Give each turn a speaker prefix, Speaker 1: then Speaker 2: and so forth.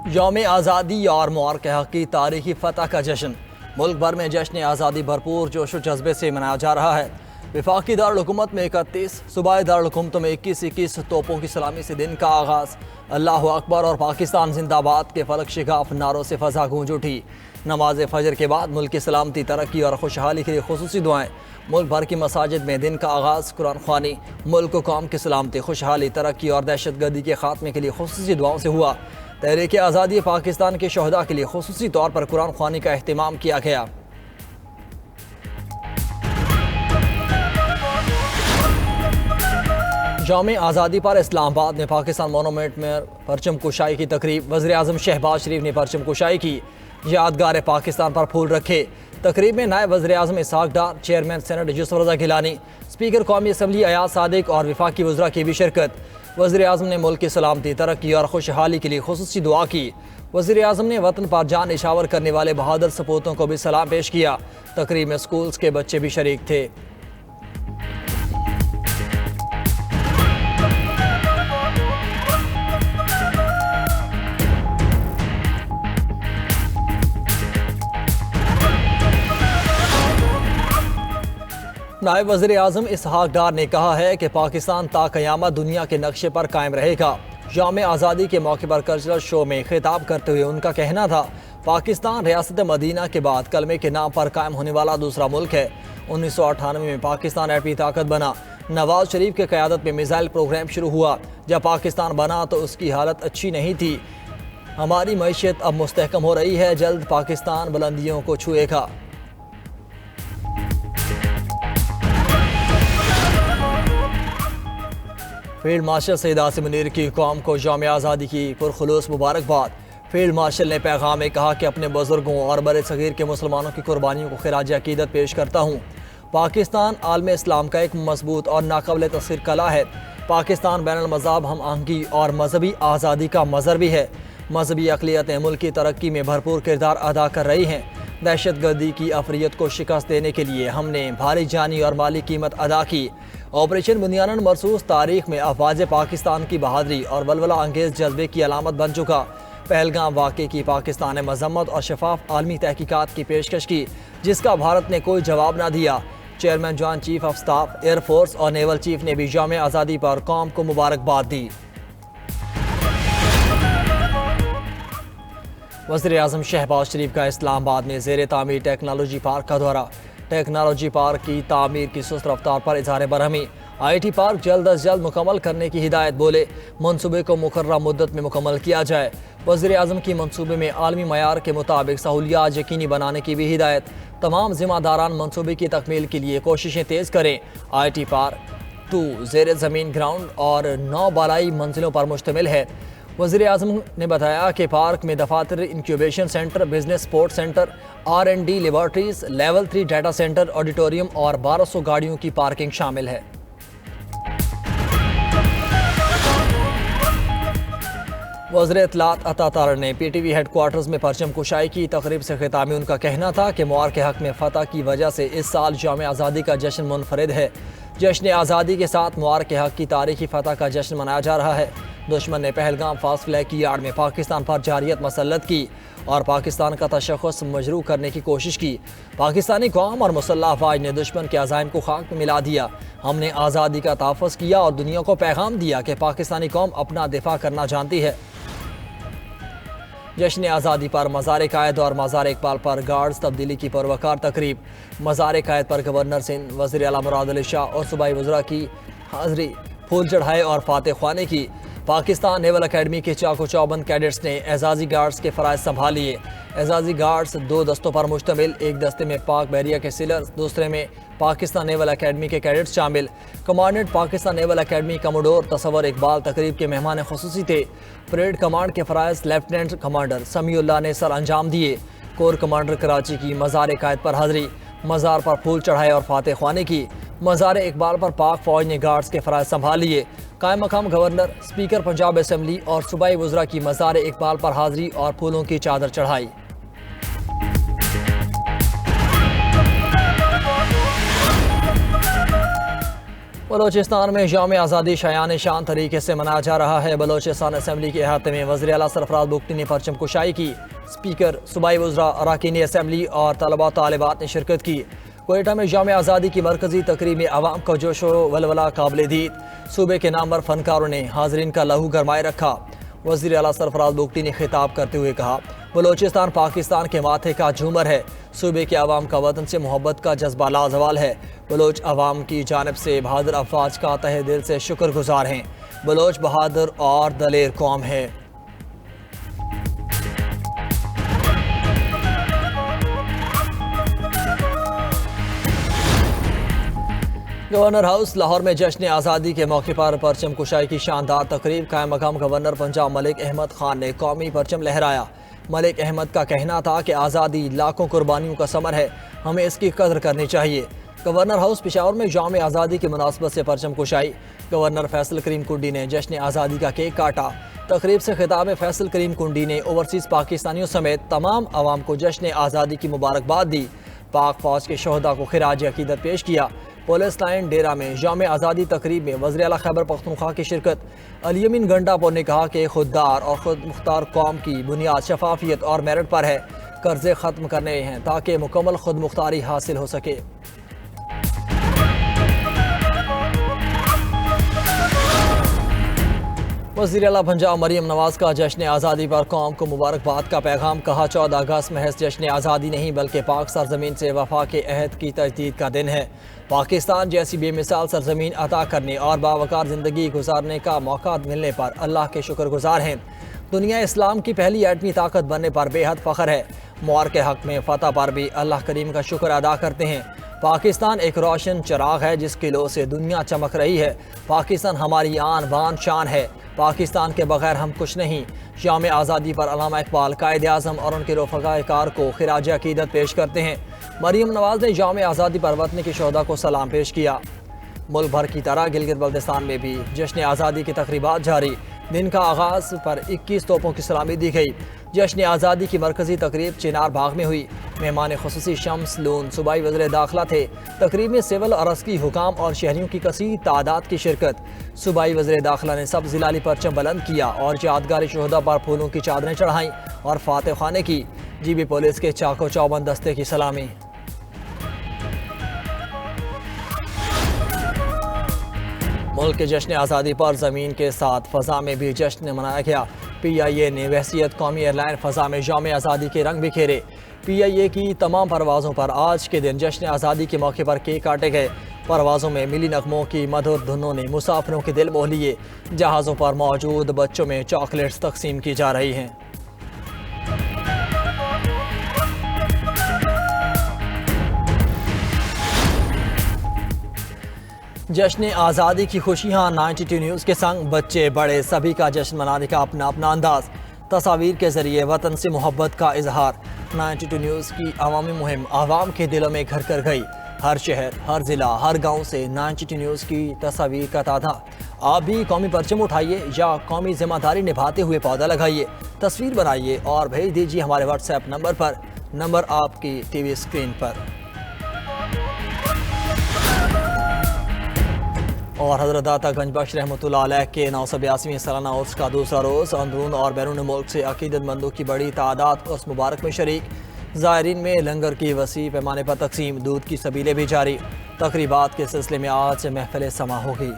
Speaker 1: यौम आज़ादी और मुबारक हक़ की तारीखी फ़तह का जश्न। मुल्क भर में जश्न आज़ादी भरपूर जोश व जज्बे से मनाया जा रहा है। वफाकी दारुल-हुकूमत में 31, सूबाई दारुल-हुकूमतों में 21 तोपों की सलामी से दिन का आगाज़। अल्लाह अकबर और पाकिस्तान जिंदाबाद के फलक शिगाफ नारों से फ़ज़ा गूंज उठी। नमाज फ़जर के बाद मुल्क की सलामती, तरक्की और खुशहाली के लिए खुसूसी दुआएं। मुल्क भर की मसाजिद में दिन का आगाज़ कुरान ख़्वानी, मुल्क व कौम की सलामती, खुशहाली, तरक्की और दहशतगर्दी के खात्मे के लिए खुसूसी दुआओं से हुआ। तहरीक आज़ादी पाकिस्तान के शहदा के लिए खुसूसी तौर पर कुरान ख़्वानी का अहतमाम किया गया। यौम आज़ादी पर इस्लामाबाद में पाकिस्तान मोनूमेंट में परचम कुशाई की तकरीब। वज़ीर आज़म शहबाज शरीफ ने परचम कुशाई की, यादगार पाकिस्तान पर फूल रखे। तकरीब में नायब वज़ीर आज़म इसहाक़ डार, चेयरमैन सेनेट यूसुफ रज़ा गिलानी, स्पीकर कौमी असम्बली अयाज सादिक और वफाकी वज़रा की भी शिरकत। वज़ीर आज़म ने मुल्क की सलामती, तरक्की और खुशहाली के लिए खुसूसी दुआ की। वज़ीर आज़म ने वतन पर जान निछावर करने वाले बहादुर सपूतों को भी सलाम पेश किया। तकरीब में स्कूल्स के बच्चे भी शरीक थे। नायब वज़ीर आज़म इसहाक़ डार ने कहा है कि पाकिस्तान ता क़यामत दुनिया के नक्शे पर कायम रहेगा। यौम आज़ादी के मौके पर कल्चरल शो में खिताब करते हुए उनका कहना था, पाकिस्तान रियासत मदीना के बाद कलमे के नाम पर कायम होने वाला दूसरा मुल्क है। 1998 में पाकिस्तान एटमी ताकत बना। नवाज शरीफ की क़यादत में मिसाइल प्रोग्राम शुरू हुआ। जब पाकिस्तान बना तो उसकी हालत अच्छी नहीं थी। हमारी मईशत अब मुस्तहकम हो रही है, जल्द पाकिस्तान बुलंदियों को छुएगा। फील्ड मार्शल सैयद आसिम मुनीर की कौम को यौम आज़ादी की पुरखुलूस मुबारकबाद। फील्ड मार्शल ने पैगाम में कहा कि अपने बुजुर्गों और बड़े सगीर के मुसलमानों की कुर्बानियों को खिराज अकीदत पेश करता हूँ। पाकिस्तान आलम इस्लाम का एक मजबूत और नाकाबिल तस्खीर कला है। पाकिस्तान बैनुल मज़ाहब हम आहंगी और मजहबी आज़ादी का मज़हर भी है। मजहबी अक़लियतें मुल्क की तरक्की में भरपूर किरदार अदा कर रही हैं। दहशतगर्दी की अफरियत को शिकस्त देने के लिए हमने भारी जानी और माली कीमत अदा की। ऑपरेशन बुनियादन मरसूस तारीख में अफवाज पाकिस्तान की बहादरी और वलवला अंगेज़ जज्बे की अलामत बन चुका। पहलगाम वाक़े की पाकिस्तान ने मजम्मत और शफाफ आलमी तहकीकात की पेशकश की, जिसका भारत ने कोई जवाब न दिया। Chairman joint chief of staff air force और नेवल चीफ ने भी यौम आज़ादी पर कौम को मुबारकबाद दी। वज़ीर आज़म शहबाज शरीफ का इस्लामाबाद में ज़ेर तामीर टेक्नोलॉजी पार्क का दौरा। टेक्नोलॉजी पार्क की तामीर की सुस्त रफ्तार पर इज़हार बरहमी। IT पार्क जल्द अज जल्द मुकम्मल करने की हिदायत। बोले, मनसूबे को मुकर्रर मुद्दत में मुकम्मल किया जाए। वज़ीर आज़म की मनसूबे में आलमी मयार के मुताबिक सहूलियात यकीनी बनाने की भी हिदायत। तमाम ज़िम्मेदारान मनसूबे की तकमील के लिए कोशिशें तेज़ करें। IT पार्क 2 ज़ेर ज़मीन ग्राउंड और 9 बालाई मंजिलों पर मुश्तमिल है। वज़ीर आज़म ने बताया कि पार्क में दफातर, incubation centre, business support centre, R&D laboratories, level 3 data centre, auditorium और 1200 गाड़ियों की पार्किंग शामिल है। वज़ीर इत्तलात अता तारड़ ने PTV हेडक्वार्टर्स में परचम कुशाई की। तकरीब से खिताब में उनका कहना था कि मुबारक हक़ में फ़तह की वजह से इस साल यौम आज़ादी का जश्न मुनफरिद है। जश्न आज़ादी के साथ मुबारक हक़ की तारीखी फ़तह का जश्न मनाया जा रहा है। दुश्मन ने पहलगाम फास्ट फ्लैग की आड़ में पाकिस्तान पर जारियत मसल्लत की और पाकिस्तान का तशख़्ख़ुस मजरू करने की कोशिश की। पाकिस्तानी कौम और मुसल्लह अफ़वाज ने दुश्मन के अज़ाइम को खाक में मिला दिया। हमने आज़ादी का तहफ़्फ़ुज़ किया और दुनिया को पैगाम दिया कि पाकिस्तानी कौम अपना दिफा करना जानती है। जश्न आज़ादी पर मज़ार कायद और मज़ार इकबाल पर गार्ड्स तब्दीली की पुरवकार तकरीब। मज़ार कायद पर गवर्नर सिंध, वज़ीर आला मुराद अली शाह और सूबाई वज़रा की हाज़री, फूल चढ़ाए और फातह ख्वानी की। पाकिस्तान नेवल अकेडमी के चाको चौबंद कैडेट्स ने एजाजी गार्ड्स के फ़राइज़ संभाल लिए। एजाजी गार्ड्स 2 दस्तों पर मुश्तमिल, एक दस्ते में पाक बहरिया के सिलर्स, दूसरे में पाकिस्तान नेवल अकेडमी के कैडेट्स शामिल। Commandant Pakistan naval academy commodore Tasawwur Iqbal तकरीब के मेहमान खुसूसी थे। परेड कमांड के फ़राइज़ लेफ्टिनेंट कमांडर समीउल्लाह ने सर अंजाम दिए। कोर कमांडर कराची की मज़ार कायद पर हाज़री, मज़ार पर फूल चढ़ाए और फातह ख्वानी की। मज़ार इकबाल पर पाक फ़ौज ने गार्ड्स के फ़राइज़ संभाल लिए। कायम मकाम गवर्नर, स्पीकर पंजाब असम्बली और सूबाई वज़रा की मज़ार इकबाल पर हाज़री और फूलों की चादर चढ़ाई। बलोचिस्तान में यौम आज़ादी शायान शान तरीके से मनाया जा रहा है। बलोचिस्तान असम्बली के अहाते में वज़ीर आला सरफराज बुगटी ने परचम कुशाई की। स्पीकर, सूबाई वज़रा, अरकान असम्बली और तलबा तालिबात ने शिरकत की। कोयटा में यौम आज़ादी की मरकजी तकरीब में आवाम का जोश व वलवला काबिल दीद। सूबे के नामवर फनकारों ने हाजरीन का लहू गरमाए रखा। वज़ीर आला सरफराज बुगटी ने खिताब करते हुए कहा, बलोचिस्तान पाकिस्तान के माथे का झूमर है। सूबे के अवाम का वतन से मोहब्बत का जज्बा लाजवाल है। बलोच अवाम की जानब से बहादुर अफवाज का तहे दिल से शुक्रगुजार हैं। बलोच बहादुर और दलेर कौम है। गवर्नर हाउस लाहौर में जश्न आज़ादी के मौके पर परचम कुशाई की शानदार तकरीब। कायम मकाम गवर्नर पंजाब मलिक अहमद खान ने कौमी परचम लहराया। मलिक अहमद का कहना था कि आज़ादी लाखों कुर्बानियों का समर है, हमें इसकी कदर करनी चाहिए। गवर्नर हाउस पेशावर में यौम आज़ादी की मुनासबत से परचम कुशाई। गवर्नर फैसल करीम कुंडी ने जश्न आज़ादी का केक काटा। तकरीब से खिताब में फैसल करीम कुंडी ने ओवरसीज़ पाकिस्तानियों समेत तमाम आवाम को जश्न आज़ादी की मुबारकबाद दी। पाक फौज के शहदा को खिराज अकीदत पेश किया। पुलिस लाइन डेरा में यौम आज़ादी तकरीब में वज़ीर आला खैबर पख्तूनख्वा की शिरकत। अलीमीन गंडापुर ने कहा कि खुददार और खुद मुख्तार कौम की बुनियाद शफाफियत और मेरिट पर है। कर्जे ख़त्म करने हैं ताकि मुकम्मल खुद मुख्तारी हासिल हो सके। वज़ीर आला पंजाब मरीम नवाज का जश्न आज़ादी पर कौम को मुबारकबाद का पैगाम। कहा, 14 अगस्त महज जश्न आज़ादी नहीं बल्कि पाक सरजमीन से वफा के अहद की तजदीद का दिन है। पाकिस्तान जैसी बेमिसाल सरजमीन अता करने और बावकार ज़िंदगी गुजारने का मौका मिलने पर अल्लाह के शुक्रगुजार हैं। दुनिया इस्लाम की पहली एटमी ताकत बनने पर बेहद फ़ख्र है। मौर के हक़ में फ़तह पर भी अल्लाह करीम का शुक्र अदा करते हैं। पाकिस्तान एक रोशन चिराग है जिसकी लो से दुनिया चमक रही है। पाकिस्तान हमारी आन बान शान है। पाकिस्तान के बगैर हम कुछ नहीं। यौम आज़ादी पर अल्लामा इकबाल, कायद आज़म और उनके रफ़क़ाए कार को खिराज अकीदत पेश करते हैं। मरीम नवाज ने यौम आज़ादी पर वतन के शोहदा को सलाम पेश किया। मुल्क भर की तरह गिलगित बल्तिस्तान में भी जश्न आज़ादी की तकरीबात जारी। दिन का आगाज़ पर 21 तोपों की सलामी दी गई। जश्न आज़ादी की मरकजी तकरीब चिनार बाग में हुई। मेहमान खुसूसी शम्स लून सूबाई वज़ीर दाखिला थे। तकरीब में सिविल और अस्करी हुकाम और शहरियों की कसीर तादाद की शिरकत। सूबाई वज़ीर दाखिला ने सब ज़िलाली परचम बुलंद किया और यादगारी शोहदा पर फूलों की चादरें चढ़ाईं और फातह खाने की। जीबी पुलिस के चाको चौबंद दस्ते की सलामी। मुल्क के जश्न आज़ादी पर ज़मीन के साथ फ़ज़ा में भी जश्न मनाया गया। PIA ने वहसियत कौमी एयरलाइन फ़ज़ा में यौम आज़ादी के रंग बिखेरे। PIA की तमाम परवाज़ों पर आज के दिन जश्न आज़ादी के मौके पर केक काटे गए। परवाज़ों में मिली नगमों की मधुर धुनों ने मुसाफिरों के दिल मोह लिए। जहाज़ों पर मौजूद बच्चों में चॉकलेट्स तकसीम की जा रही हैं। जश्न आज़ादी की खुशियाँ 92 न्यूज़ के संग बच्चे बड़े सभी का जश्न मनाने का अपना अपना अंदाज। तस्वीर के ज़रिए वतन से मोहब्बत का इजहार। 92 न्यूज़ की अवामी मुहिम आवाम के दिलों में घर कर गई। हर शहर, हर ज़िला, हर गांव से 92 न्यूज़ की तस्वीर का तांता। आप भी कौमी परचम उठाइए या कौमी जिम्मेदारी निभाते हुए पौधा लगाइए, तस्वीर बनाइए और भेज दीजिए हमारे व्हाट्सएप नंबर पर। नंबर आपकी टीवी स्क्रीन पर। और हज़रत दाता गंजबख्श रहमतुल्लाह अलैह के 982वें सालाना उर्स का दूसरा रोज़ अंदरून और बैरून मुल्क से अकीदतमंदों की बड़ी तादाद उर्स मुबारक में शरीक। ज़ायरीन में लंगर की वसी पैमाने पर तकसीम, दूध की सबीलें भी जारी। तकरीबात के सिलसिले में आज महफिल समा होगी।